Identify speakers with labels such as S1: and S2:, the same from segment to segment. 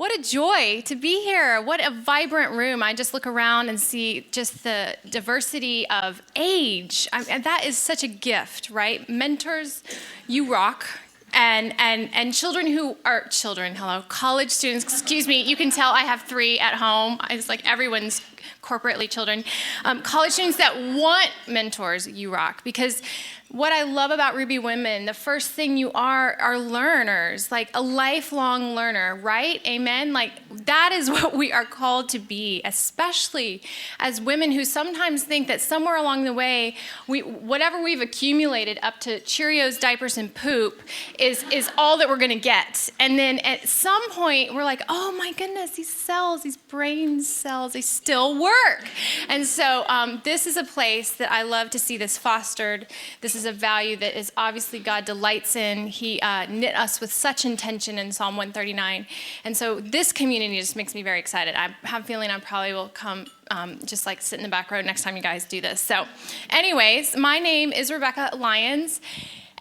S1: What a joy to be here. What a vibrant room. I just look around and see just the diversity of age. And that is such a gift, right? Mentors, you rock. And children who are college students, excuse me, you can tell I have 3 at home. It's like everyone's corporately children. College students that want mentors, you rock. Because what I love about Ruby Women, the first thing you are learners, like a lifelong learner, right? Amen? Like that is what we are called to be, especially as women who sometimes think that somewhere along the way, whatever we've accumulated up to Cheerios, diapers, and poop is all that we're going to get. And then at some point, we're like, oh my goodness, these cells, these brain cells, they still work. And so this is a place that I love to see this fostered. This is a value that is obviously God delights in. He knit us with such intention in Psalm 139. And so this community just makes me very excited. I have a feeling I probably will come just like sit in the back row next time you guys do this. So anyways, my name is Rebekah Lyons.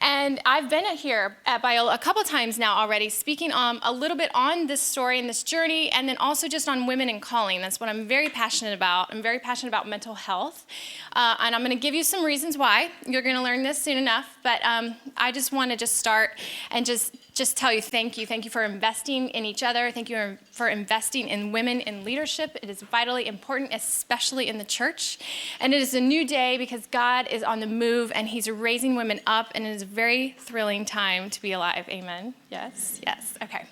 S1: And I've been here at Biola a couple times now already, speaking a little bit on this story and this journey, and then also just on women and calling. That's what I'm very passionate about. I'm very passionate about mental health. And I'm going to give you some reasons why. You're going to learn this soon enough. But I just want to just start and just tell you thank you. Thank you for investing in each other. Thank you for investing in women in leadership. It is vitally important, especially in the church. And it is a new day because God is on the move and he's raising women up, and it is a very thrilling time to be alive. Amen? Yes? Yes. Okay.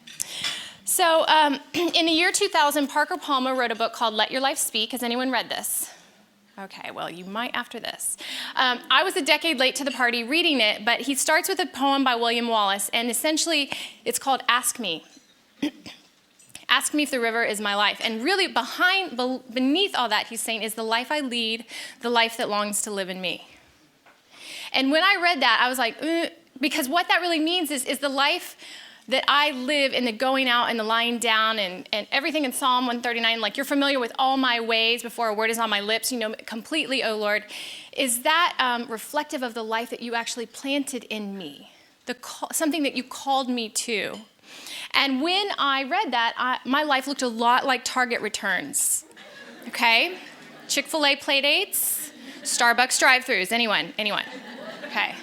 S1: So in the year 2000, Parker Palmer wrote a book called Let Your Life Speak. Has anyone read this? Okay, well, you might after this. I was a decade late to the party reading it, but he starts with a poem by William Wallace, and essentially it's called Ask Me. Ask me if the river is my life. And really beneath all that, he's saying, is the life I lead, the life that longs to live in me. And when I read that, I was like, because what that really means is the life that I live in the going out and the lying down and everything in Psalm 139, like you're familiar with all my ways before a word is on my lips, you know completely, O Lord. Is that reflective of the life that you actually planted in me, something that you called me to? And when I read that, my life looked a lot like Target returns, okay? Chick-fil-A play dates, Starbucks drive-thrus, anyone? Okay.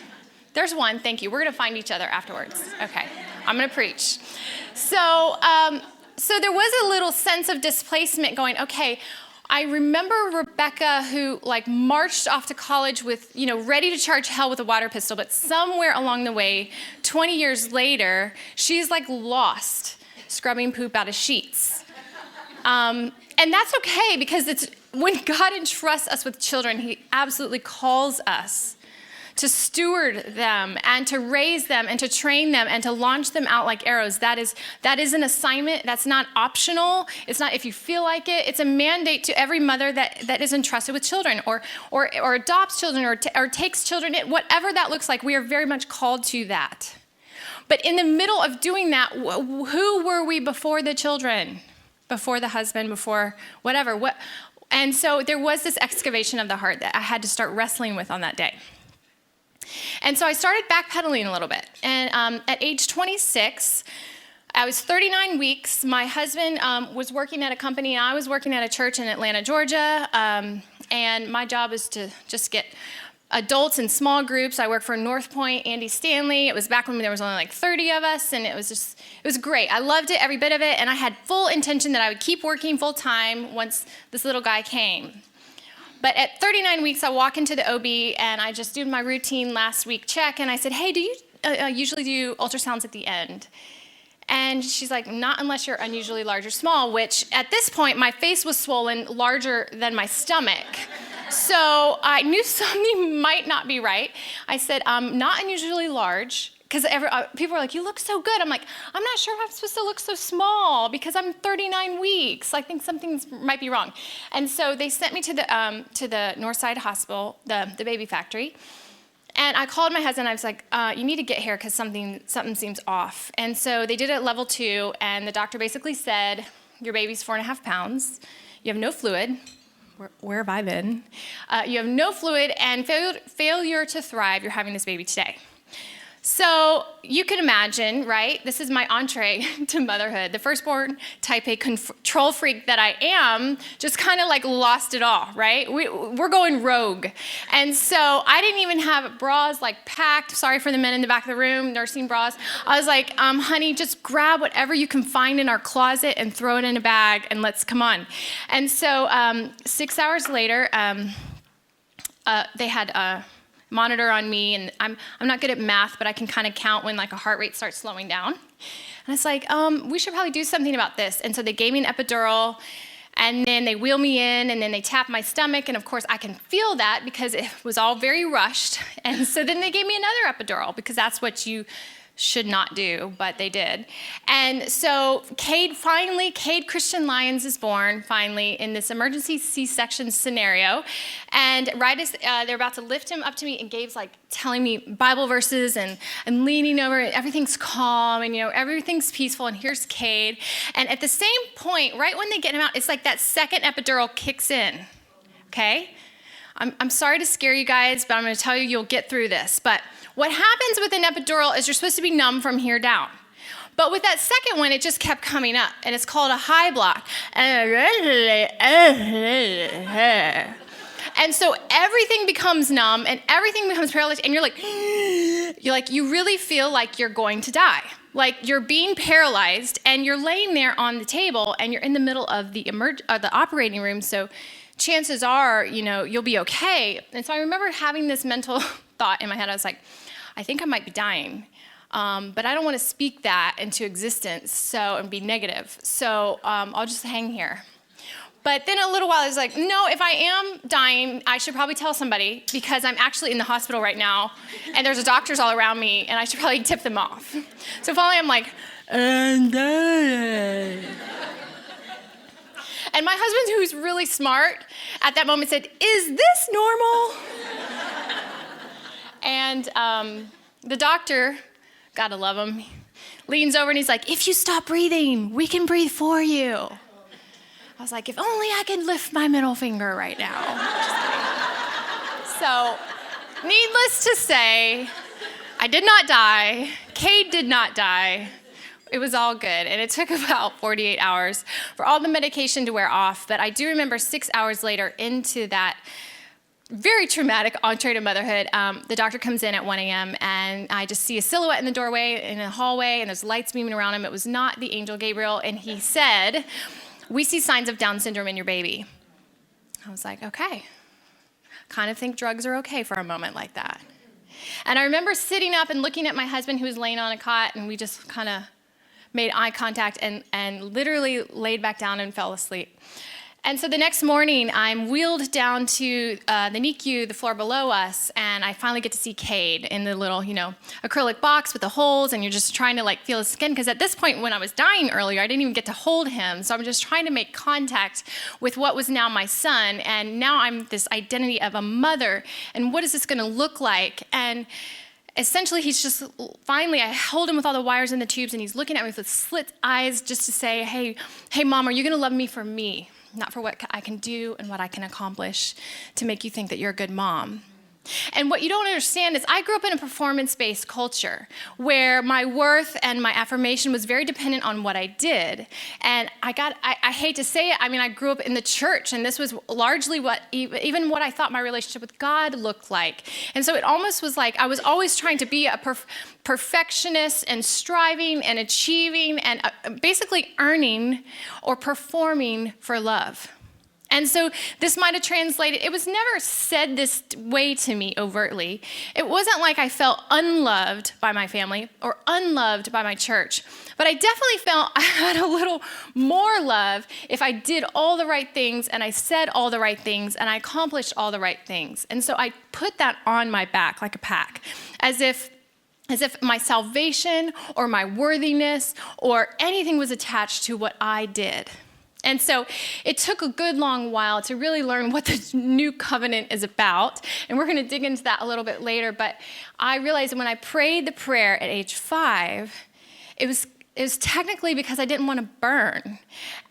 S1: There's one, thank you. We're going to find each other afterwards. Okay, I'm going to preach. So there was a little sense of displacement going, okay, I remember Rebekah who marched off to college with, ready to charge hell with a water pistol, but somewhere along the way, 20 years later, she's lost, scrubbing poop out of sheets. And that's okay, because it's when God entrusts us with children, he absolutely calls us to steward them and to raise them and to train them and to launch them out like arrows. That is an assignment. That's not optional. It's not if you feel like it. It's a mandate to every mother that is entrusted with children or adopts children or takes children. Whatever that looks like, we are very much called to that. But in the middle of doing that, who were we before the children? Before the husband, before whatever. And so there was this excavation of the heart that I had to start wrestling with on that day. And so I started backpedaling a little bit. And at age 26, I was 39 weeks. My husband was working at a company, and I was working at a church in Atlanta, Georgia. And my job was to just get adults in small groups. I worked for North Point, Andy Stanley. It was back when there was only 30 of us, and it was great. I loved it, every bit of it, and I had full intention that I would keep working full time once this little guy came. But at 39 weeks, I walk into the OB, and I just did my routine last week check, and I said, hey, do you usually do ultrasounds at the end? And she's like, not unless you're unusually large or small, which at this point, my face was swollen larger than my stomach. So I knew something might not be right. I said, not unusually large. Because people were like, you look so good. I'm like, I'm not sure I'm supposed to look so small because I'm 39 weeks. I think something might be wrong. And so they sent me to the Northside Hospital, the baby factory. And I called my husband. I was like, you need to get here because something seems off. And so they did it at level 2. And the doctor basically said, your baby's 4.5 pounds. You have no fluid. Where have I been? You have no fluid and failure to thrive. You're having this baby today. So you can imagine, right? This is my entree to motherhood. The firstborn type A control freak that I am just kind of like lost it all, right? We're going rogue. And so I didn't even have bras like packed. Sorry for the men in the back of the room, nursing bras. I was like, honey, just grab whatever you can find in our closet and throw it in a bag and let's come on. And so 6 hours later, they had a monitor on me, and I'm not good at math, but I can kind of count when like a heart rate starts slowing down. And it's like, we should probably do something about this. And so they gave me an epidural, and then they wheel me in, and then they tap my stomach, and of course I can feel that because it was all very rushed. And so then they gave me another epidural because that's what you should not do, but they did. And so Cade Christian Lyons is born finally in this emergency C-section scenario. And right as they're about to lift him up to me, and Gabe's like telling me Bible verses and leaning over, everything's calm and everything's peaceful, and here's Cade. And at the same point, right when they get him out, it's like that second epidural kicks in, okay? I'm sorry to scare you guys, but I'm going to tell you you'll get through this. But what happens with an epidural is you're supposed to be numb from here down. But with that second one, it just kept coming up, and it's called a high block. And so everything becomes numb, and everything becomes paralyzed, and you're like, you really feel like you're going to die. Like you're being paralyzed, and you're laying there on the table, and you're in the middle of the operating room, so chances are, you'll be okay. And so I remember having this mental thought in my head. I was like, I think I might be dying, but I don't want to speak that into existence and be negative. So I'll just hang here. But then a little while, I was like, no, if I am dying, I should probably tell somebody because I'm actually in the hospital right now, and there's doctors all around me, and I should probably tip them off. So finally, I'm like, I'm dying. And my husband, who's really smart, at that moment said, is this normal? And the doctor, gotta love him, leans over and he's like, if you stop breathing, we can breathe for you. I was like, if only I could lift my middle finger right now. So, needless to say, I did not die. Cade did not die. It was all good, and it took about 48 hours for all the medication to wear off, but I do remember 6 hours later into that very traumatic entree to motherhood, the doctor comes in at 1 a.m., and I just see a silhouette in the doorway, in the hallway, and there's lights beaming around him. It was not the angel Gabriel, and he said, we see signs of Down syndrome in your baby. I was like, okay. Kind of think drugs are okay for a moment like that. And I remember sitting up and looking at my husband who was laying on a cot, and we just kind of made eye contact and literally laid back down and fell asleep. And so the next morning, I'm wheeled down to the NICU, the floor below us, and I finally get to see Cade in the little, acrylic box with the holes, and you're just trying to feel his skin, because at this point, when I was dying earlier, I didn't even get to hold him, so I'm just trying to make contact with what was now my son, and now I'm this identity of a mother, and what is this going to look like? And essentially, he's just, finally, I hold him with all the wires and the tubes, and he's looking at me with slit eyes just to say, hey, Mom, are you going to love me for me? Not for what I can do and what I can accomplish to make you think that you're a good mom. And what you don't understand is I grew up in a performance-based culture where my worth and my affirmation was very dependent on what I did. And I hate to say it, I grew up in the church, and this was largely even what I thought my relationship with God looked like. And so it almost was like I was always trying to be a perfectionist and striving and achieving and basically earning or performing for love. And so this might have translated, it was never said this way to me overtly. It wasn't like I felt unloved by my family or unloved by my church, but I definitely felt I had a little more love if I did all the right things and I said all the right things and I accomplished all the right things. And so I put that on my back like a pack, as if my salvation or my worthiness or anything was attached to what I did. And so it took a good long while to really learn what the new covenant is about. And we're going to dig into that a little bit later. But I realized that when I prayed the prayer at age 5, it was it was technically because I didn't want to burn.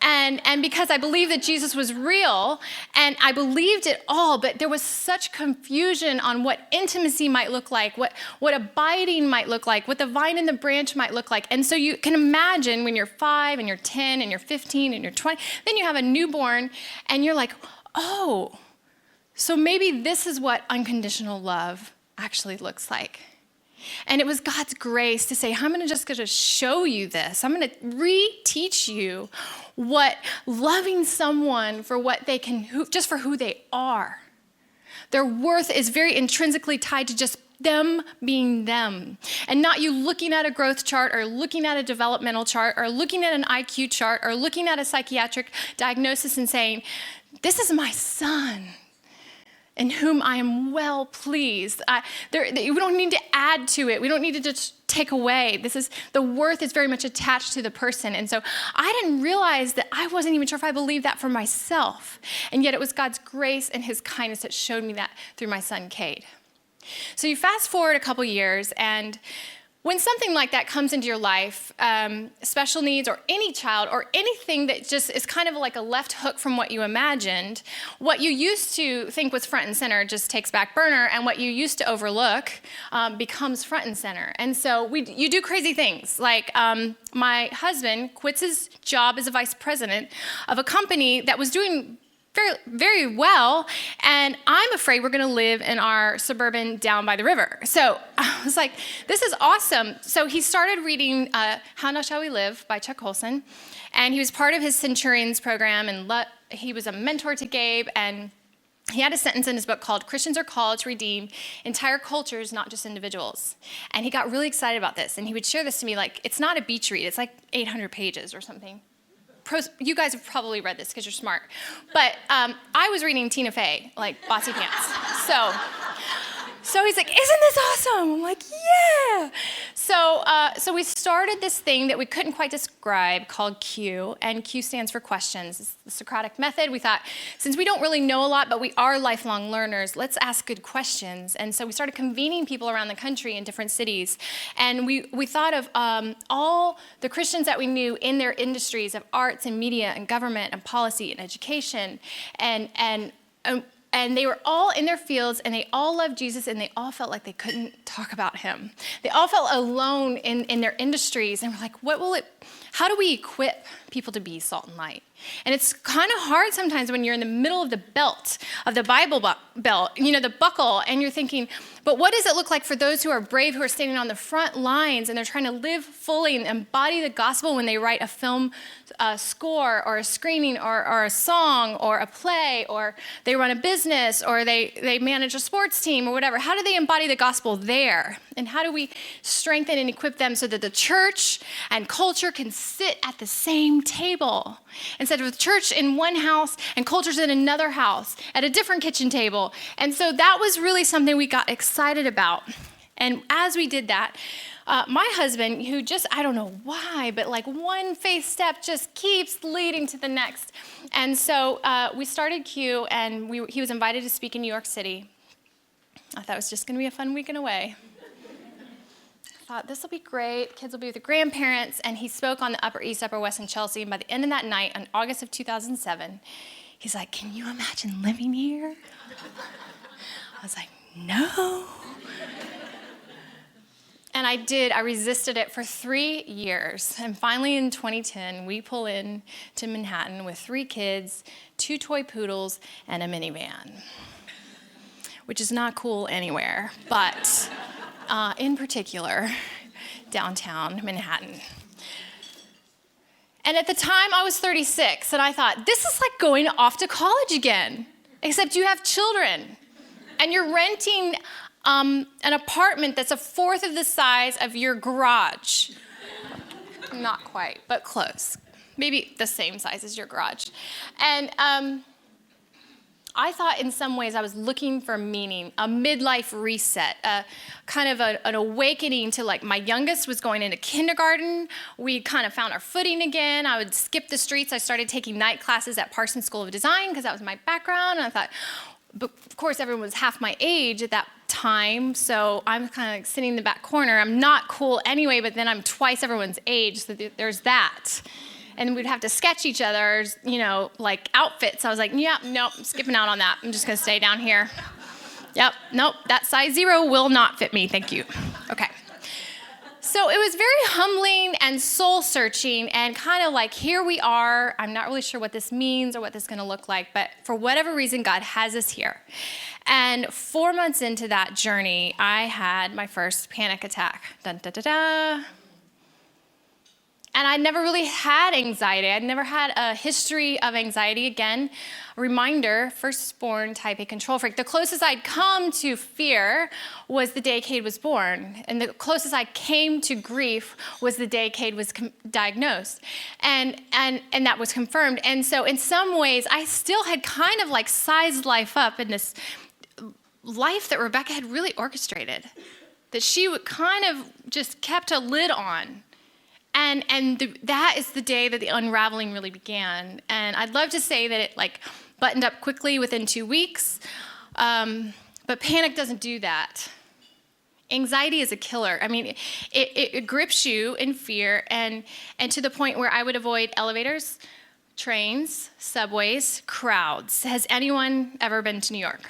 S1: And because I believed that Jesus was real, and I believed it all, but there was such confusion on what intimacy might look like, what abiding might look like, what the vine and the branch might look like. And so you can imagine when you're 5 and you're 10 and you're 15 and you're 20, then you have a newborn and you're like, oh, so maybe this is what unconditional love actually looks like. And it was God's grace to say, I'm going to show you this. I'm going to reteach you what loving someone for what they can, just for who they are. Their worth is very intrinsically tied to just them being them, and not you looking at a growth chart or looking at a developmental chart or looking at an IQ chart or looking at a psychiatric diagnosis and saying, this is my son, in whom I am well pleased. We don't need to add to it. We don't need to just take away. The worth is very much attached to the person. And so I didn't realize that I wasn't even sure if I believed that for myself. And yet it was God's grace and his kindness that showed me that through my son, Cade. So you fast forward a couple years, and when something like that comes into your life, special needs or any child or anything that just is kind of like a left hook from what you imagined, what you used to think was front and center just takes back burner, and what you used to overlook becomes front and center. And so you do crazy things. Like my husband quits his job as a vice president of a company that was doing very, very well, and I'm afraid we're going to live in our suburban down by the river. So I was like, this is awesome. So he started reading How Now Shall We Live by Chuck Colson, and he was part of his Centurions program, and he was a mentor to Gabe, and he had a sentence in his book called Christians are called to redeem entire cultures, not just individuals. And he got really excited about this, and he would share this to me like, it's not a beach read, it's like 800 pages or something. You guys have probably read this because you're smart. But I was reading Tina Fey, like Bossy Pants. So he's like, isn't this awesome? I'm like, yeah. So we started this thing that we couldn't quite describe called Q, and Q stands for questions. It's the Socratic method. We thought, since we don't really know a lot, but we are lifelong learners, let's ask good questions. And so we started convening people around the country in different cities. And we thought of all the Christians that we knew in their industries of arts and media and government and policy and education, and they were all in their fields, and they all loved Jesus, and they all felt like they couldn't talk about him. They all felt alone in their industries, and we're like, how do we equip people to be salt and light? And it's kind of hard sometimes when you're in the middle of the belt, of the Bible belt, the buckle, and you're thinking, but what does it look like for those who are brave, who are standing on the front lines, and they're trying to live fully and embody the gospel when they write a film score or a screening or a song or a play, or they run a business, or they manage a sports team or whatever? How do they embody the gospel there? And how do we strengthen and equip them so that the church and culture can sit at the same table? Instead of church in one house and culture's in another house at a different kitchen table. And so that was really something we got excited about. And as we did that, my husband, who just, I don't know why, but like one faith step just keeps leading to the next. And so we started Q, and he was invited to speak in New York City. I thought it was just going to be a fun weekend away. I thought, this will be great. Kids will be with the grandparents. And he spoke on the Upper East, Upper West, in Chelsea. And by the end of that night, in August of 2007, he's like, can you imagine living here? I was like, no. And I did. I resisted it for 3 years. And finally, in 2010, we pull in to Manhattan with 3 kids, 2 toy poodles, and a minivan, which is not cool anywhere, but in particular, downtown Manhattan. And at the time, I was 36, and I thought, this is like going off to college again, except you have children, and you're renting an apartment that's a fourth of the size of your garage. Not quite, but close. Maybe the same size as your garage. And I thought in some ways I was looking for meaning, a midlife reset, kind of an awakening to, like, my youngest was going into kindergarten. We kind of found our footing again. I would skip the streets. I started taking night classes at Parsons School of Design because that was my background. And I thought, but of course, everyone was half my age at that time, so I'm kind of like sitting in the back corner. I'm not cool anyway, but then I'm twice everyone's age, so there's that. And we'd have to sketch each other's, like outfits. I was like, yeah, nope, I'm skipping out on that. I'm just gonna stay down here. Yep, nope, that size 0 will not fit me, thank you. Okay. So it was very humbling and soul-searching and kind of like, here we are. I'm not really sure what this means or what this is going to look like, but for whatever reason, God has us here. And 4 months into that journey, I had my first panic attack. Dun, da, da, da. And I'd never really had anxiety. I'd never had a history of anxiety. Again, a reminder, firstborn type A control freak. The closest I'd come to fear was the day Cade was born. And the closest I came to grief was the day Cade was diagnosed. And that was confirmed. And so in some ways, I still had kind of like sized life up in this life that Rebekah had really orchestrated, that she would kind of just kept a lid on. That is the day that the unraveling really began. And I'd love to say that it like buttoned up quickly within 2 weeks, but panic doesn't do that. Anxiety is a killer. I mean, it grips you in fear and to the point where I would avoid elevators, trains, subways, crowds. Has anyone ever been to New York?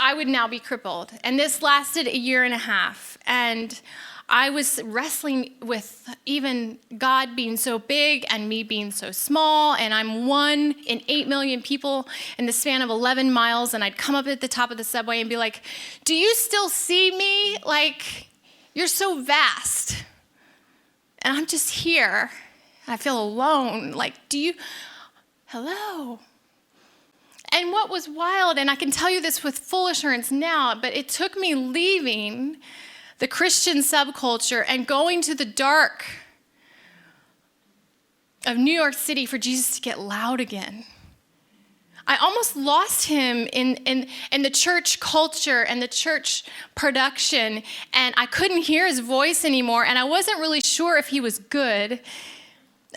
S1: I would now be crippled. And this lasted 1.5 years. And I was wrestling with even God being so big and me being so small. And I'm 1 in 8 million people in the span of 11 miles. And I'd come up at the top of the subway and be like, do you still see me? Like, you're so vast. And I'm just here. I feel alone. Like, hello? And what was wild, and I can tell you this with full assurance now, but it took me leaving the Christian subculture and going to the dark of New York City for Jesus to get loud again. I almost lost him in the church culture and the church production, and I couldn't hear his voice anymore, and I wasn't really sure if he was good.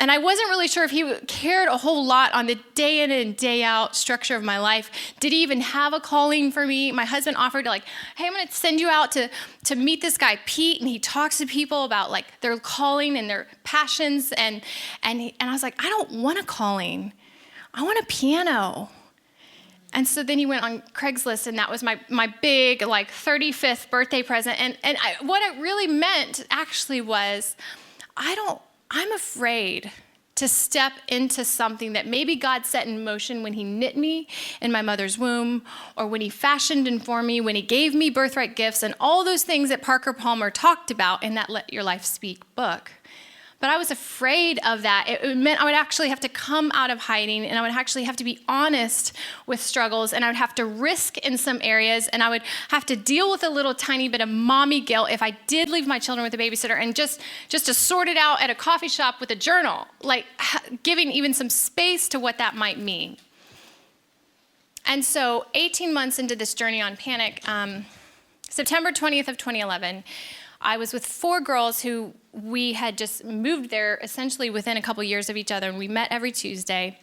S1: And I wasn't really sure if he cared a whole lot on the day in and day out structure of my life. Did he even have a calling for me? My husband offered to hey, I'm going to send you out to meet this guy, Pete. And he talks to people about their calling and their passions. And I was like, I don't want a calling. I want a piano. And so then he went on Craigslist, and that was my big 35th birthday present. What it really meant actually was, I'm afraid to step into something that maybe God set in motion when he knit me in my mother's womb, or when he fashioned and formed me, when he gave me birthright gifts, and all those things that Parker Palmer talked about in that Let Your Life Speak book. But I was afraid of that. It meant I would actually have to come out of hiding, and I would actually have to be honest with struggles, and I would have to risk in some areas, and I would have to deal with a little tiny bit of mommy guilt if I did leave my children with a babysitter, and just to sort it out at a coffee shop with a journal, giving even some space to what that might mean. And so 18 months into this journey on panic, September 20th of 2011, I was with 4 girls who we had just moved there essentially within a couple years of each other, and we met every Tuesday.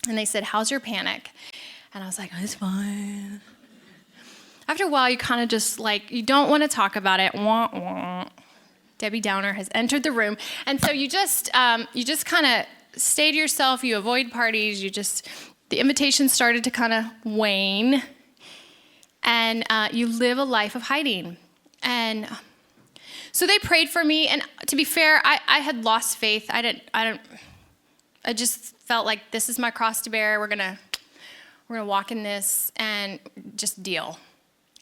S1: And they said, how's your panic? And I was like, oh, it's fine. After a while, you kind of just you don't want to talk about it. Wah, wah. Debbie Downer has entered the room. And so you just kind of stay to yourself. You avoid parties. The invitations started to kind of wane. And you live a life of hiding. And so they prayed for me, and to be fair, I had lost faith. I just felt like this is my cross to bear. We're gonna walk in this and just deal.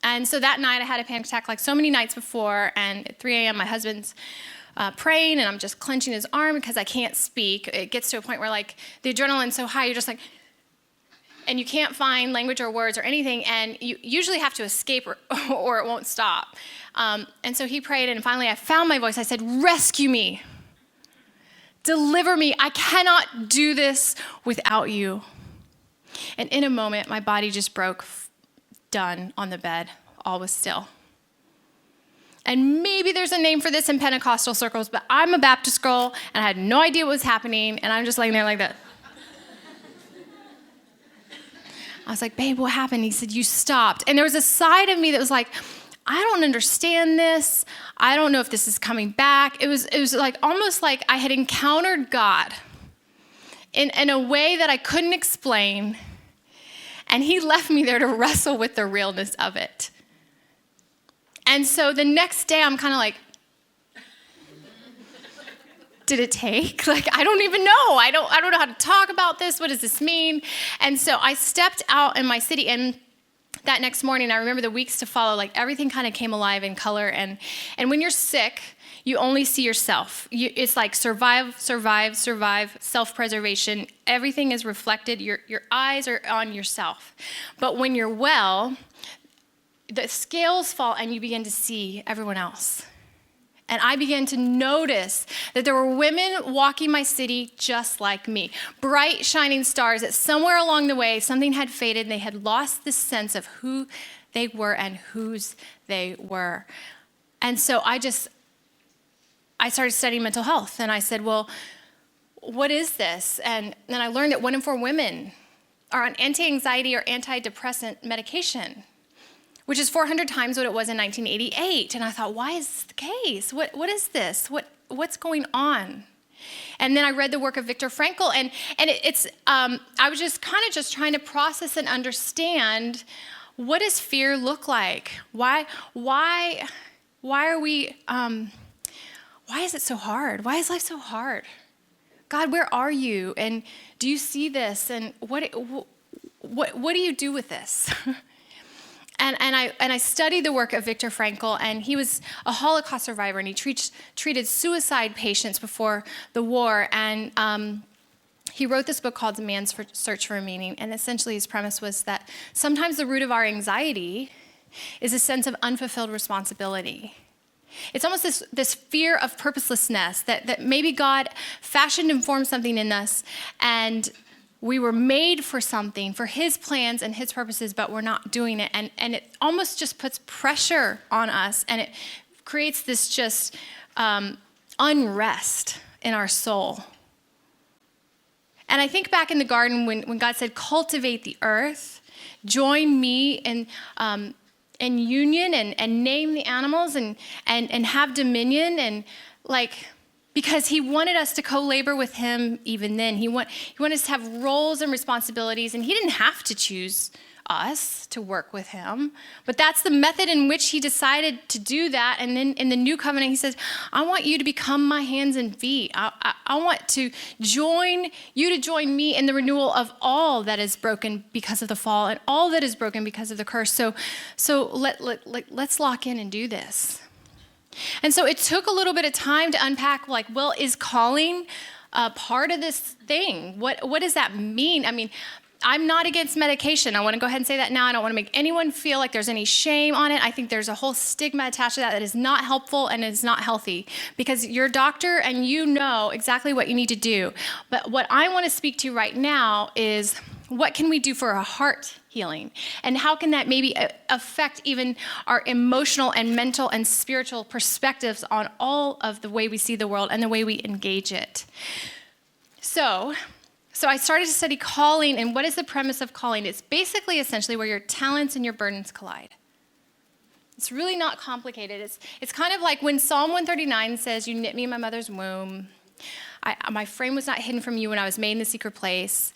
S1: And so that night I had a panic attack like so many nights before, and at 3 a.m. my husband's praying, and I'm just clenching his arm because I can't speak. It gets to a point where the adrenaline's so high, you're just and you can't find language or words or anything, and you usually have to escape or it won't stop. And so he prayed, and finally I found my voice. I said, rescue me. Deliver me. I cannot do this without you. And in a moment, my body just broke, done on the bed. All was still. And maybe there's a name for this in Pentecostal circles, but I'm a Baptist girl, and I had no idea what was happening, and I'm just laying there like that. I was like, babe, what happened? He said, you stopped. And there was a side of me that was like, I don't understand this. I don't know if this is coming back. It was like almost like I had encountered God in a way that I couldn't explain. And he left me there to wrestle with the realness of it. And so the next day I'm kind of like, did it take? Like, I don't even know. I don't know how to talk about this. What does this mean? And so I stepped out in my city, and that next morning, I remember the weeks to follow, like everything kind of came alive in color. And when you're sick, you only see yourself. It's like survive, self-preservation. Everything is reflected. Your eyes are on yourself. But when you're well, the scales fall and you begin to see everyone else. And I began to notice that there were women walking my city just like me. Bright, shining stars that somewhere along the way, something had faded and they had lost this sense of who they were and whose they were. And so I started studying mental health. And I said, well, what is this? And then I learned that 1 in 4 women are on anti-anxiety or antidepressant medication, which is 400 times what it was in 1988. And I thought, why is this the case? What is this? What's going on? And then I read the work of Viktor Frankl, and I was just kind of just trying to process and understand, what does fear look like? Why are we? Why is it so hard? Why is life so hard? God, where are you? And do you see this? And what do you do with this? And I studied the work of Viktor Frankl, and he was a Holocaust survivor, and he treated suicide patients before the war. And he wrote this book called Man's Search for a Meaning. And essentially his premise was that sometimes the root of our anxiety is a sense of unfulfilled responsibility. It's almost this fear of purposelessness, that maybe God fashioned and formed something in us, and we were made for something, for his plans and his purposes, but we're not doing it. And it almost just puts pressure on us, and it creates this just unrest in our soul. And I think back in the garden when God said, cultivate the earth, join me in union and name the animals and have dominion, and like, because he wanted us to co-labor with him even then. He wanted us to have roles and responsibilities, and he didn't have to choose us to work with him. But that's the method in which he decided to do that. And then in the new covenant, he says, I want you to become my hands and feet. I want to join me in the renewal of all that is broken because of the fall and all that is broken because of the curse. So let's lock in and do this. And so it took a little bit of time to unpack, like, well, is calling part of this thing? What does that mean? I mean, I'm not against medication. I want to go ahead and say that now. I don't want to make anyone feel like there's any shame on it. I think there's a whole stigma attached to that is not helpful and is not healthy, because you're a doctor and you know exactly what you need to do. But what I want to speak to right now is, what can we do for a heart healing? And how can that maybe affect even our emotional and mental and spiritual perspectives on all of the way we see the world and the way we engage it? So I started to study calling, and what is the premise of calling? It's basically essentially where your talents and your burdens collide. It's really not complicated. It's kind of like when Psalm 139 says, you knit me in my mother's womb. My frame was not hidden from you when I was made in the secret place.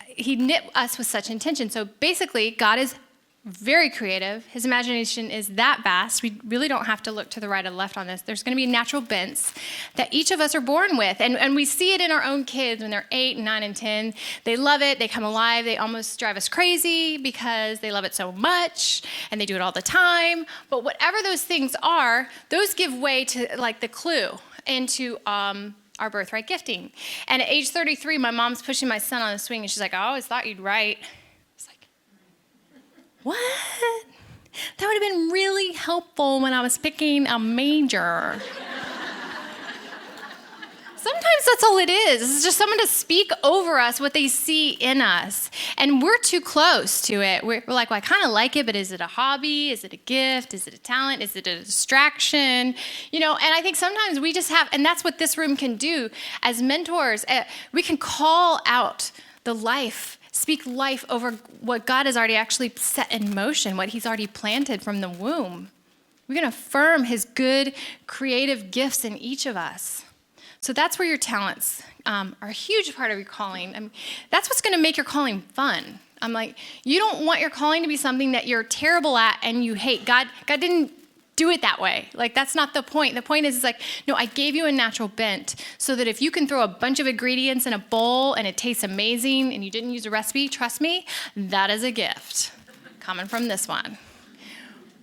S1: He knit us with such intention. So basically, God is very creative. His imagination is that vast. We really don't have to look to the right or the left on this. There's going to be natural bents that each of us are born with. And we see it in our own kids when they're 8 and 9 and 10. They love it. They come alive. They almost drive us crazy because they love it so much, and they do it all the time. But whatever those things are, those give way to like the clue into our birthright gifting. And at age 33, my mom's pushing my son on the swing, and she's like, I always thought you'd write. It's like, what? That would have been really helpful when I was picking a major. Sometimes that's all it is. It's just someone to speak over us what they see in us. And we're too close to it. We're like, well, I kind of like it, but is it a hobby? Is it a gift? Is it a talent? Is it a distraction? You know, and I think sometimes we just have, and that's what this room can do as mentors. We can call out the life Speak life over what God has already actually set in motion, what he's already planted from the womb. We're going to affirm his good, creative gifts in each of us. So that's where your talents are a huge part of your calling. I mean, that's what's going to make your calling fun. I'm like, you don't want your calling to be something that you're terrible at and you hate. God didn't do it that way. Like, that's not the point. The point is like, no, I gave you a natural bent so that if you can throw a bunch of ingredients in a bowl and it tastes amazing and you didn't use a recipe, trust me, that is a gift coming from this one.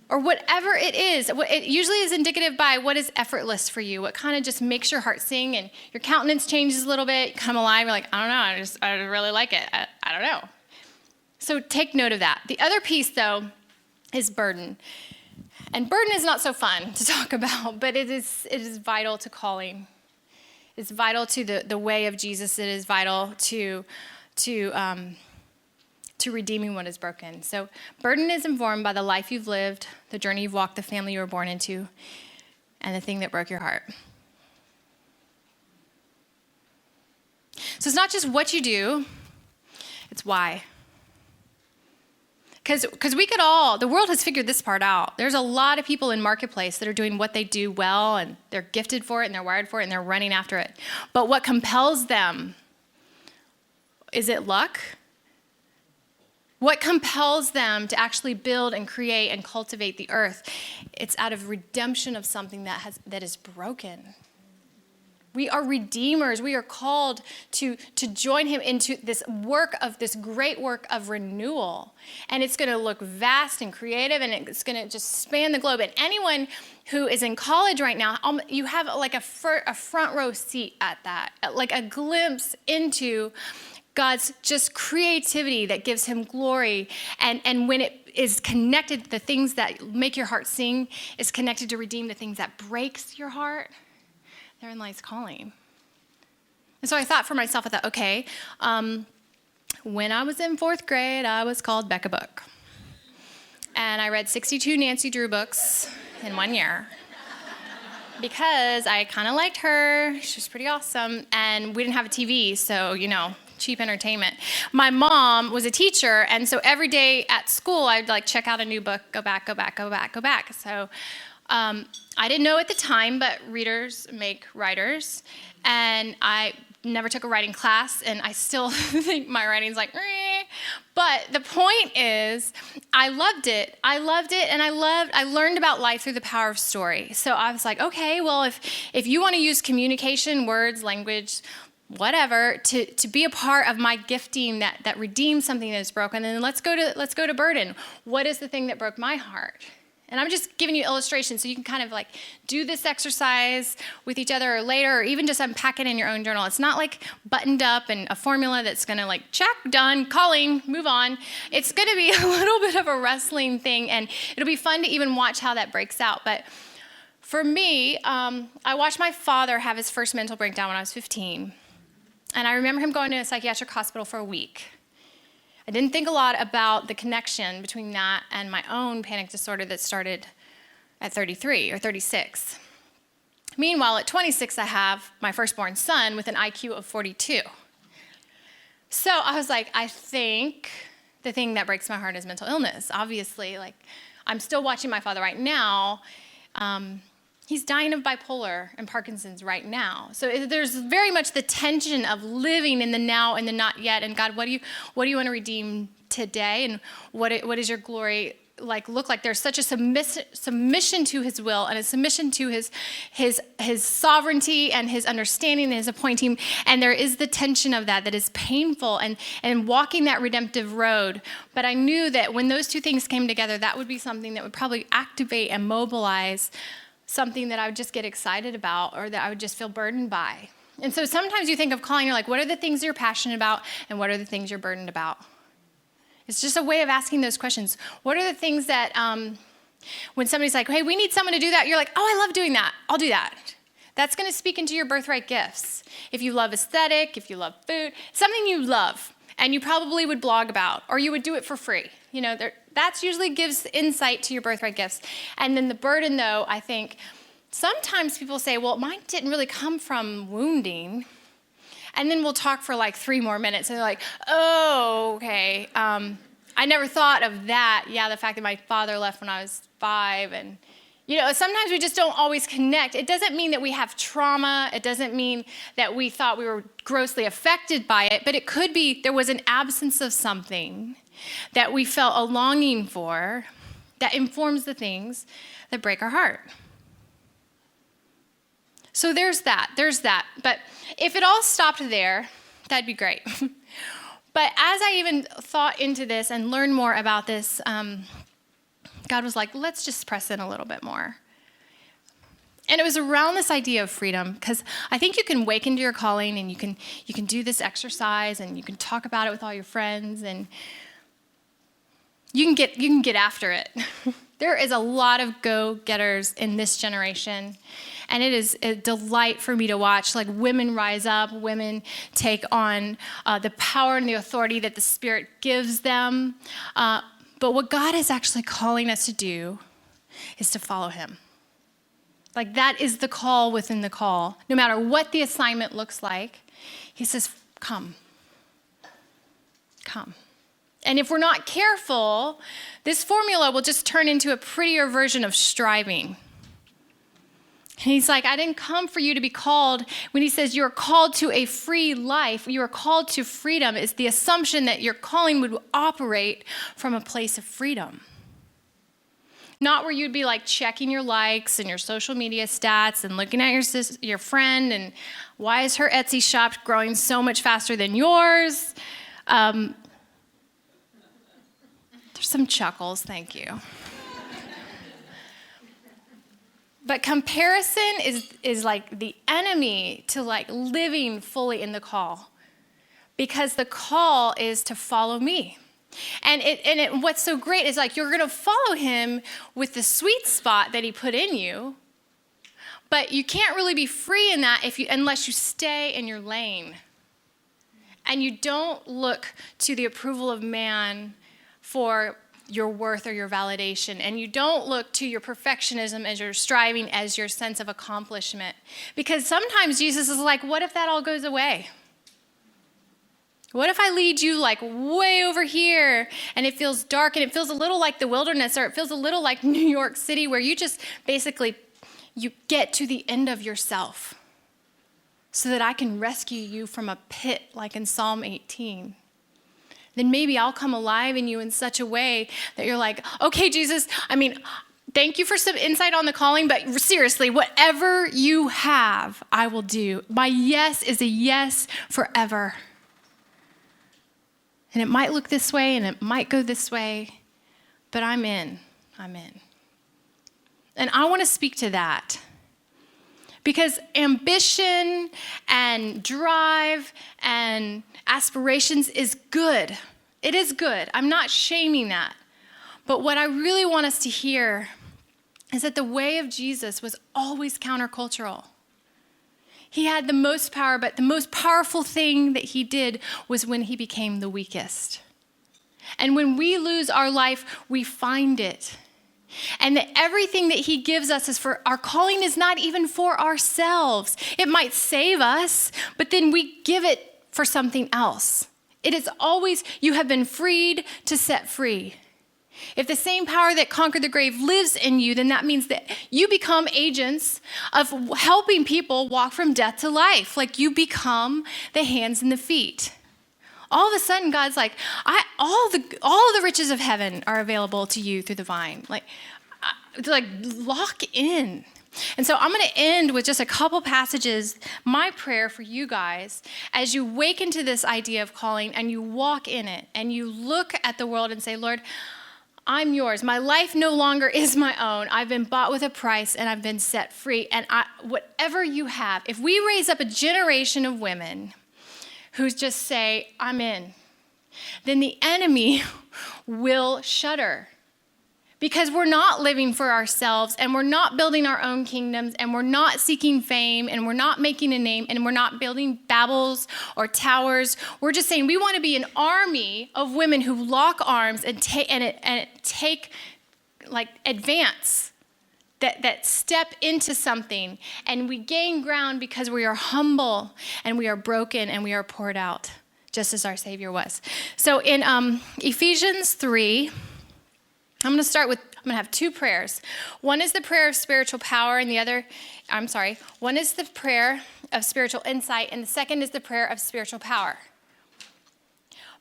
S1: Or whatever it is. It usually is indicative by what is effortless for you, what kind of just makes your heart sing and your countenance changes a little bit, you come alive, you're like, I don't know, I really like it. I don't know. So take note of that. The other piece, though, is burden. And burden is not so fun to talk about, but it is vital to calling. It's vital to the way of Jesus. It is vital to redeeming what is broken. So burden is informed by the life you've lived, the journey you've walked, the family you were born into, and the thing that broke your heart. So it's not just what you do, it's why. Because we could all, the world has figured this part out. There's a lot of people in marketplace that are doing what they do well, and they're gifted for it, and they're wired for it, and they're running after it. But what compels them? Is it luck? What compels them to actually build and create and cultivate the earth? It's out of redemption of something that is broken. We are redeemers. We are called to join him into this great work of renewal. And it's going to look vast and creative, and it's going to just span the globe. And anyone who is in college right now, you have like a front row seat at that, like a glimpse into God's just creativity that gives him glory. And when it is connected, the things that make your heart sing is connected to redeem the things that breaks your heart. Therein lies calling. And so I thought for myself, okay, when I was in 4th grade, I was called Becca Book. And I read 62 Nancy Drew books in 1 year. Because I kind of liked her. She was pretty awesome. And we didn't have a TV, so, cheap entertainment. My mom was a teacher, and so every day at school, I'd check out a new book, go back. So I didn't know at the time, but readers make writers, and I never took a writing class, and I still think my writing's But the point is, I loved it, and I learned about life through the power of story. So I was like, okay, well, if you want to use communication, words, language, whatever, to be a part of my gifting that redeems something that is broken, then let's go to burden. What is the thing that broke my heart? And I'm just giving you illustrations so you can kind of do this exercise with each other or later, or even just unpack it in your own journal. It's not buttoned up and a formula that's going to check, done, calling, move on. It's going to be a little bit of a wrestling thing, and it'll be fun to even watch how that breaks out. But for me, I watched my father have his first mental breakdown when I was 15. And I remember him going to a psychiatric hospital for a week. I didn't think a lot about the connection between that and my own panic disorder that started at 33 or 36. Meanwhile, at 26, I have my firstborn son with an IQ of 42. So I was like, I think the thing that breaks my heart is mental illness. Obviously, I'm still watching my father right now. He's dying of bipolar and Parkinson's right now. So there's very much the tension of living in the now and the not yet. And God, what do you want to redeem today? And what is your glory look like? There's such a submission to his will and a submission to his sovereignty and his understanding and his appointing. And there is the tension of that is painful and walking that redemptive road. But I knew that when those two things came together, that would be something that would probably activate and mobilize something that I would just get excited about or that I would just feel burdened by. And so sometimes you think of calling, you're like, what are the things you're passionate about and what are the things you're burdened about? It's just a way of asking those questions. What are the things that when somebody's like, hey, we need someone to do that, you're like, oh, I love doing that. I'll do that. That's going to speak into your birthright gifts. If you love aesthetic, if you love food, something you love and you probably would blog about or you would do it for free. That usually gives insight to your birthright gifts. And then the burden, though, I think sometimes people say, well, mine didn't really come from wounding. And then we'll talk for like 3 more minutes. And they're like, oh, okay. I never thought of that. Yeah, the fact that my father left when I was 5. And, sometimes we just don't always connect. It doesn't mean that we have trauma. It doesn't mean that we thought we were grossly affected by it. But it could be there was an absence of something that we felt a longing for that informs the things that break our heart. So there's that. But if it all stopped there, that'd be great. But as I even thought into this and learned more about this, God was like, let's just press in a little bit more. And it was around this idea of freedom, because I think you can wake into your calling and you can do this exercise and you can talk about it with all your friends and you can get after it. There is a lot of go-getters in this generation. And it is a delight for me to watch, like women rise up, women take on the power and the authority that the Spirit gives them. But what God is actually calling us to do is to follow him. Like that is the call within the call. No matter what the assignment looks like, he says, come. Come. And if we're not careful, this formula will just turn into a prettier version of striving. And he's like, I didn't come for you to be called. When he says you're called to a free life, you are called to freedom, is the assumption that your calling would operate from a place of freedom. Not where you'd be like checking your likes and your social media stats and looking at your friend and why is her Etsy shop growing so much faster than yours? There's some chuckles, thank you. But comparison is like the enemy to like living fully in the call, because the call is to follow me. And what's so great is like you're going to follow him with the sweet spot that he put in you, but you can't really be free in that unless you stay in your lane. And you don't look to the approval of man for your worth or your validation. And you don't look to your perfectionism as your striving, as your sense of accomplishment. Because sometimes Jesus is like, what if that all goes away? What if I lead you like way over here and it feels dark and it feels a little like the wilderness, or it feels a little like New York City, where you just basically, you get to the end of yourself so that I can rescue you from a pit like in Psalm 18. Then maybe I'll come alive in you in such a way that you're like, okay, Jesus, thank you for some insight on the calling, but seriously, whatever you have, I will do. My yes is a yes forever. And it might look this way and it might go this way, but I'm in. And I want to speak to that. Because ambition and drive and aspirations is good. It is good. I'm not shaming that. But what I really want us to hear is that the way of Jesus was always countercultural. He had the most power, but the most powerful thing that he did was when he became the weakest. And when we lose our life, we find it. And that everything that he gives us is for our calling is not even for ourselves. It might save us, but then we give it for something else. It is always, you have been freed to set free. If the same power that conquered the grave lives in you, then that means that you become agents of helping people walk from death to life. Like you become the hands and the feet. All of a sudden, God's like, all the riches of heaven are available to you through the vine. Like lock in. And so I'm going to end with just a couple passages. My prayer for you guys, as you wake into this idea of calling and you walk in it and you look at the world and say, Lord, I'm yours. My life no longer is my own. I've been bought with a price and I've been set free. And whatever you have, if we raise up a generation of women who just say, I'm in, then the enemy will shudder. Because we're not living for ourselves, and we're not building our own kingdoms, and we're not seeking fame, and we're not making a name, and we're not building Babels or towers. We're just saying we want to be an army of women who lock arms and take advance that step into something, and we gain ground because we are humble and we are broken and we are poured out, just as our Savior was. So in Ephesians 3, I'm going to have two prayers. One is the prayer of spiritual power, and one is the prayer of spiritual insight, and the second is the prayer of spiritual power.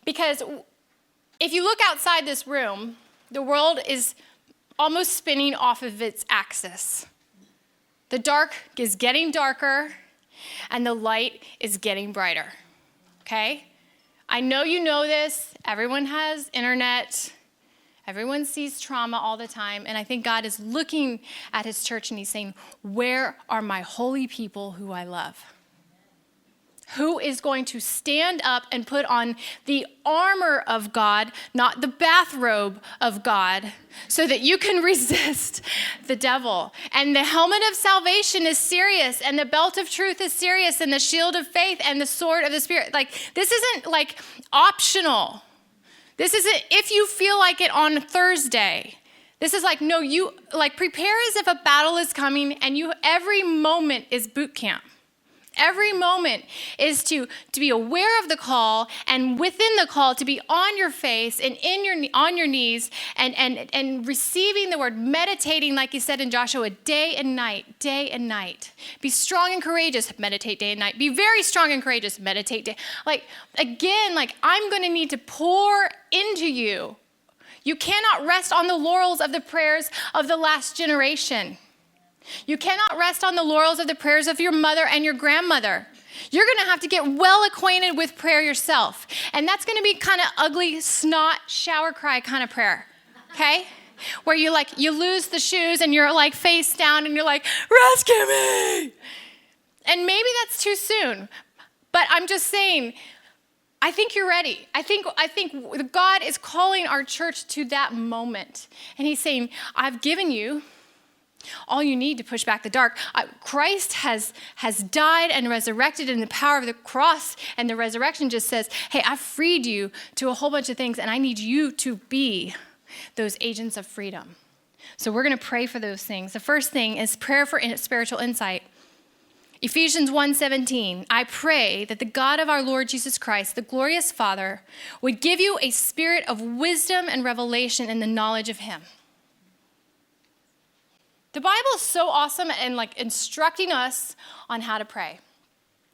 S1: Because if you look outside this room, the world is almost spinning off of its axis. The dark is getting darker, and the light is getting brighter. Okay? I know you know this. Everyone has internet. Everyone sees trauma all the time. And I think God is looking at his church and he's saying, where are my holy people who I love? Who is going to stand up and put on the armor of God, not the bathrobe of God, so that you can resist the devil? And the helmet of salvation is serious, and the belt of truth is serious, and the shield of faith and the sword of the Spirit. Like, this isn't like optional. This isn't if you feel like it on Thursday. This is like, no, you like prepare as if a battle is coming, and every moment is boot camp. Every moment is to be aware of the call, and within the call to be on your face and on your knees and receiving the word, meditating, like he said in Joshua, day and night, day and night. Be strong and courageous, meditate day and night. Be very strong and courageous, meditate day. Like, again, like I'm going to need to pour into you. You cannot rest on the laurels of the prayers of the last generation. You cannot rest on the laurels of the prayers of your mother and your grandmother. You're going to have to get well acquainted with prayer yourself. And that's going to be kind of ugly, snot, shower cry kind of prayer. Okay? Where you lose the shoes and you're like face down and you're like, rescue me. And maybe that's too soon. But I'm just saying, I think you're ready. I think God is calling our church to that moment. And he's saying, I've given you all you need to push back the dark. Christ has died and resurrected in the power of the cross, and the resurrection just says, hey, I've freed you to a whole bunch of things, and I need you to be those agents of freedom. So we're going to pray for those things. The first thing is prayer for spiritual insight. Ephesians 1:17, I pray that the God of our Lord Jesus Christ, the glorious Father, would give you a spirit of wisdom and revelation in the knowledge of him. The Bible is so awesome and like instructing us on how to pray.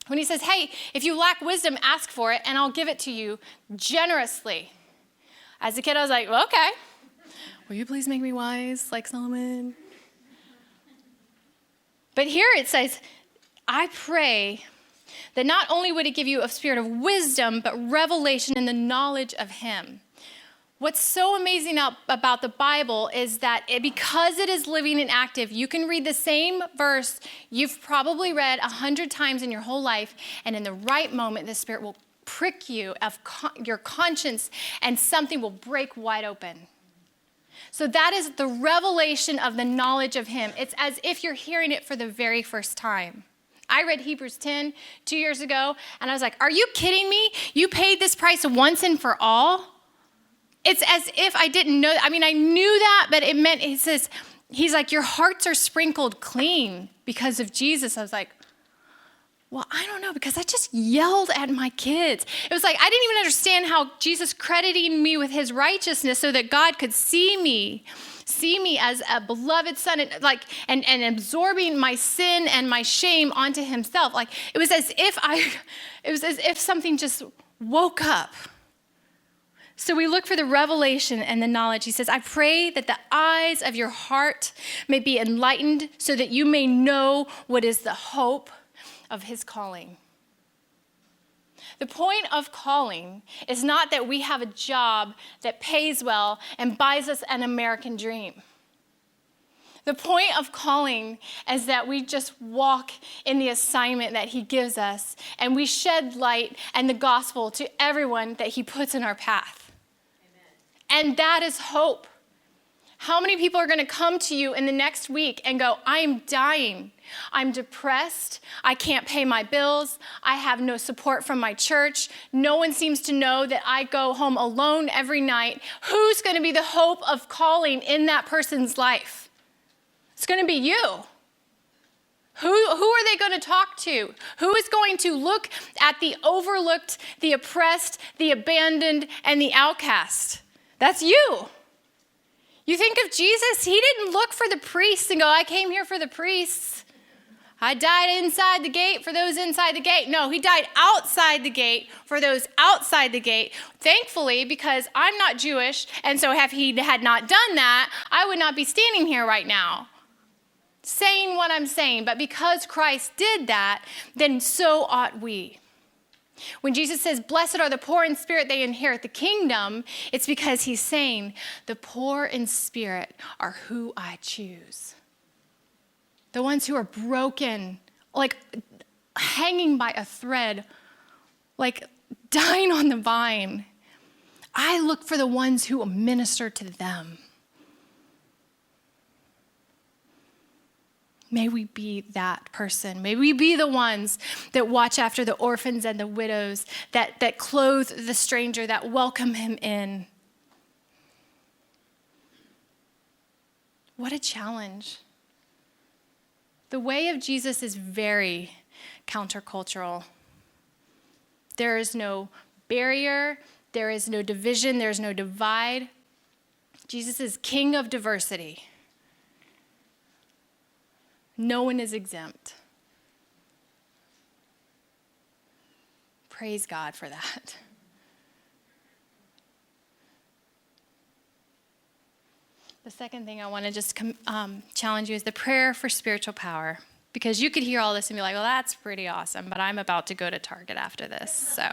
S1: When he says, hey, if you lack wisdom, ask for it, and I'll give it to you generously. As a kid, I was like, well, okay. Will you please make me wise like Solomon? But here it says, I pray that not only would it give you a spirit of wisdom, but revelation in the knowledge of him. What's so amazing about the Bible is that because it is living and active, you can read the same verse you've probably read 100 times in your whole life, and in the right moment, the Spirit will prick you of your conscience, and something will break wide open. So that is the revelation of the knowledge of him. It's as if you're hearing it for the very first time. I read Hebrews 10 2 years ago, and I was like, are you kidding me? You paid this price once and for all? It's as if I didn't know. I mean, I knew that, but it meant, it says, he's like, your hearts are sprinkled clean because of Jesus. I was like, well, I don't know, because I just yelled at my kids. It was like, I didn't even understand how Jesus crediting me with his righteousness so that God could see me as a beloved son, and absorbing my sin and my shame onto himself. Like, it was as if something just woke up. So we look for the revelation and the knowledge. He says, I pray that the eyes of your heart may be enlightened so that you may know what is the hope of his calling. The point of calling is not that we have a job that pays well and buys us an American dream. The point of calling is that we just walk in the assignment that he gives us, and we shed light and the gospel to everyone that he puts in our path. And that is hope. How many people are going to come to you in the next week and go, I am dying. I'm depressed. I can't pay my bills. I have no support from my church. No one seems to know that I go home alone every night. Who's going to be the hope of calling in that person's life? It's going to be you. Who are they going to talk to? Who is going to look at the overlooked, the oppressed, the abandoned, and the outcast? That's you. You think of Jesus, he didn't look for the priests and go, I came here for the priests. I died inside the gate for those inside the gate. No, he died outside the gate for those outside the gate. Thankfully, because I'm not Jewish, and so if he had not done that, I would not be standing here right now saying what I'm saying. But because Christ did that, then so ought we. When Jesus says, blessed are the poor in spirit, they inherit the kingdom, it's because he's saying, the poor in spirit are who I choose. The ones who are broken, like hanging by a thread, like dying on the vine. I look for the ones who will minister to them. May we be that person. May we be the ones that watch after the orphans and the widows, that clothe the stranger, that welcome him in. What a challenge. The way of Jesus is very countercultural. There is no barrier, there is no division, there is no divide. Jesus is king of diversity. No one is exempt. Praise God for that. The second thing I want to just challenge you is the prayer for spiritual power. Because you could hear all this and be like, well, that's pretty awesome, but I'm about to go to Target after this, so.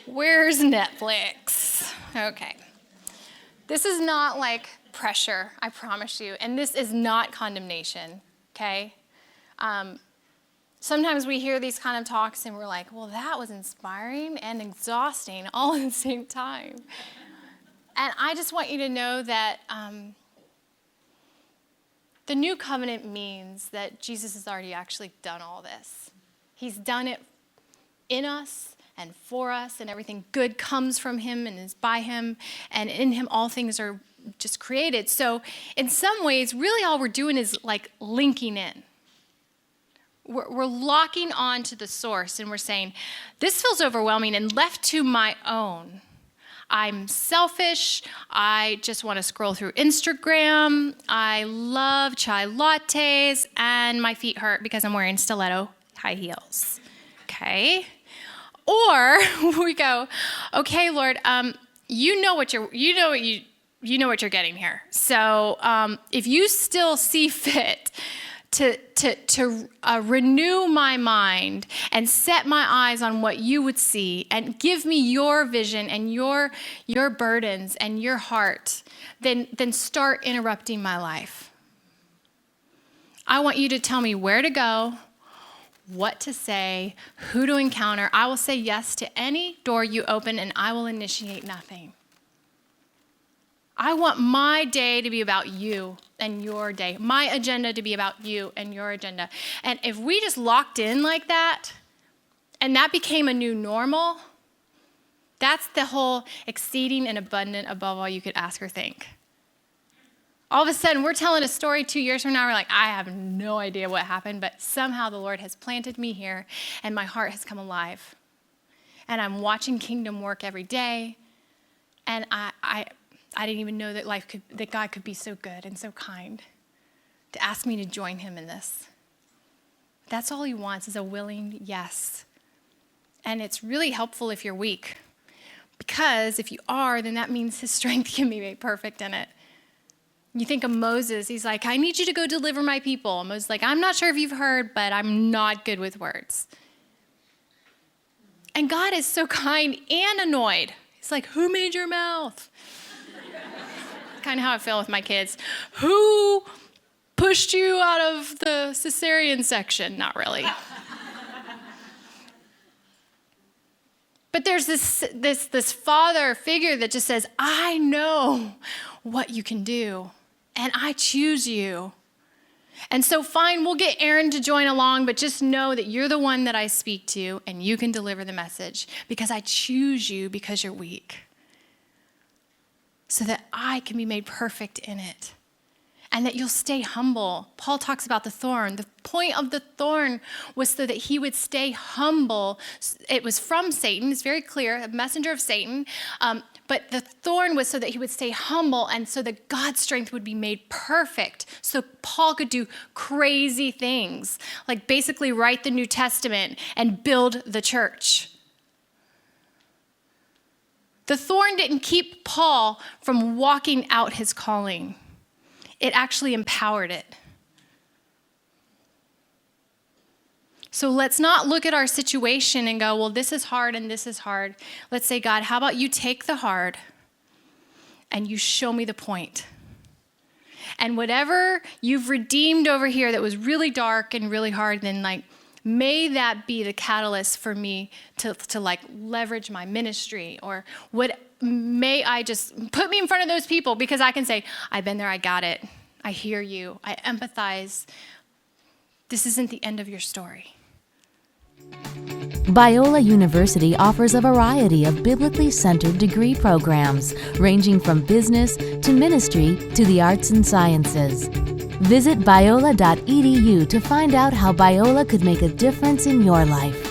S1: Where's Netflix? Okay. This is not like pressure, I promise you, and this is not condemnation, okay? Sometimes we hear these kind of talks and we're like, well, that was inspiring and exhausting all at the same time. And I just want you to know that the new covenant means that Jesus has already actually done all this. He's done it in us and for us, and everything good comes from him and is by him, and in him all things are just created. So in some ways, really all we're doing is like linking in. We're locking on to the source, and we're saying, this feels overwhelming, and left to my own, I'm selfish. I just want to scroll through Instagram. I love chai lattes, and my feet hurt because I'm wearing stiletto high heels. Okay? Or we go, okay, Lord, you know what you're getting here. So if you still see fit to renew my mind and set my eyes on what you would see and give me your vision and your burdens and your heart, then start interrupting my life. I want you to tell me where to go, what to say, who to encounter. I will say yes to any door you open, and I will initiate nothing. I want my day to be about you and your day. My agenda to be about you and your agenda. And if we just locked in like that, and that became a new normal, that's the whole exceeding and abundant above all you could ask or think. All of a sudden, we're telling a story 2 years from now. We're like, I have no idea what happened, but somehow the Lord has planted me here, and my heart has come alive. And I'm watching kingdom work every day, and I didn't even know that God could be so good and so kind to ask me to join him in this. That's all he wants, is a willing yes. And it's really helpful if you're weak, because if you are, then that means his strength can be made perfect in it. You think of Moses, he's like, I need you to go deliver my people. And Moses is like, I'm not sure if you've heard, but I'm not good with words. And God is so kind and annoyed. He's like, who made your mouth? Kind of how I feel with my kids. Who pushed you out of the cesarean section? Not really. But there's this father figure that just says, I know what you can do, and I choose you. And so fine, we'll get Aaron to join along, but just know that you're the one that I speak to, and you can deliver the message, because I choose you because you're weak, so that I can be made perfect in it. and that you'll stay humble. Paul talks about the thorn. The point of the thorn was so that he would stay humble. It was from Satan. It's very clear, a messenger of Satan. But the thorn was so that he would stay humble and so that God's strength would be made perfect. So Paul could do crazy things, like basically write the New Testament and build the church. The thorn didn't keep Paul from walking out his calling. It actually empowered it. So let's not look at our situation and go, well, this is hard and this is hard. Let's say, God, how about you take the hard and you show me the point? And whatever you've redeemed over here that was really dark and really hard, then may that be the catalyst for me to leverage my ministry, or may I just put me in front of those people because I can say, I've been there, I got it. I hear you, I empathize. This isn't the end of your story.
S2: Biola University offers a variety of biblically centered degree programs, ranging from business to ministry to the arts and sciences. Visit biola.edu to find out how Biola could make a difference in your life.